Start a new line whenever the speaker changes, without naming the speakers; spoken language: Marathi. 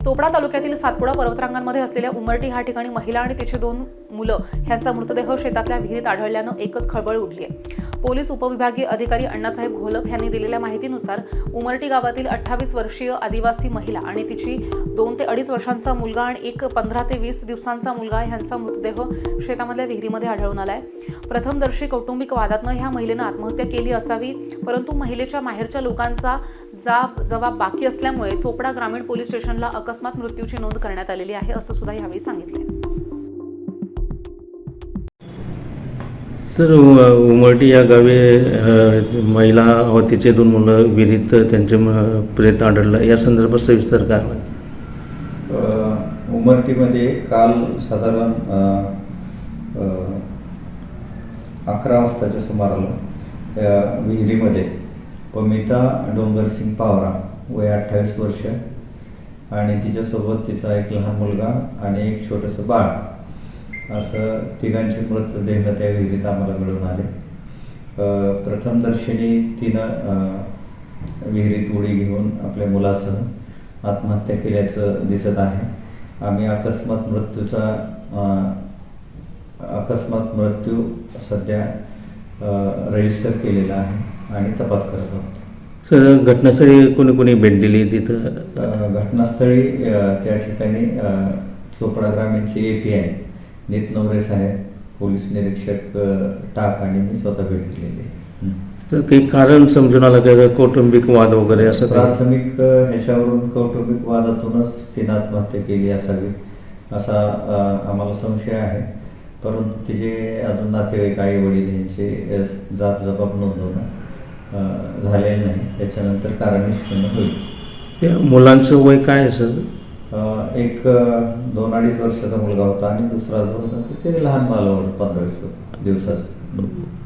चोपडा तालुक्यातील सातपुडा पर्वतरांगांमध्ये असलेल्या उमरटी ह्या ठिकाणी महिला आणि तिची 2 मुलं यांचा मृतदेह शेतातल्या विहिरीत आढळल्यानं एकच खळबळ उडली आहे। पोलीस उपविभागीय अधिकारी अण्णासाहेब घोलप यांनी दिलेल्या माहितीनुसार उमरटी गावातील 28 वर्षीय आदिवासी महिला आणि तिची 2 ते 2.5 वर्षांचा मुलगा आणि एक 15 ते 20 दिवसांचा मुलगा यांचा मृतदेह शेतामधल्या विहिरीमध्ये आढळून आलाय। प्रथमदर्शी कौटुंबिक वादातनं ह्या महिलेनं आत्महत्या केली असावी, परंतु महिलेच्या माहेरच्या लोकांचा जबाब बाकी असल्यामुळे चोपडा ग्रामीण पोलीस स्टेशनला अकस्मात मृत्यूची नोंद करण्यात आलेली आहे असं सुद्धा यावेळी सांगितले।
सर, उमरटी या गावी महिला व तिचे 2 मुलं विहिरीत त्यांचे प्रेत आढळलं, या संदर्भात सविस्तर काय माहिती?
उमरटीमध्ये काल साधारण 11 वाजताच्या सुमाराला विहिरीमध्ये पमिता डोंगरसिंग पावरा वय 28 वर्ष आणि तिच्यासोबत तिचा एक लहान मुलगा आणि एक छोटंसं बाळ असं तिघांचे मृतदेह त्या विहिरीत आम्हाला मिळून आले। प्रथमदर्शनी तिनं विहिरीत उडी घेऊन आपल्या मुलासह आत्महत्या केल्याचं दिसत आहे। आम्ही अकस्मात मृत्यू सध्या रजिस्टर केलेला आहे आणि तपास करत आहोत।
सर, घटनास्थळी कोणी भेट दिली तिथं?
घटनास्थळी त्या ठिकाणी चोपडा ग्रामीणचे API नितनवरे साहेब, पोलीस निरीक्षक टाक आणि मी स्वतः भेट दिलेली आहे।
तर काही कारण समजून आलं का, कौटुंबिक वाद वगैरे असं?
प्राथमिक ह्याच्यावरून कौटुंबिक वादातूनच तिने आत्महत्या केली असावी असा आम्हाला संशय आहे, परंतु तिचे अजून नातेवाईक आई वडील यांचे जबाब नोंदवणं झालेलं नाही। त्याच्यानंतर कारण निष्पन्न होईल।
त्या मुलांचं वय काय आहे सर?
एक 2-2.5 वर्षाचा मुलगा होता आणि दुसरा जो होता ते लहान बालवड 15-20 दिवसाचा।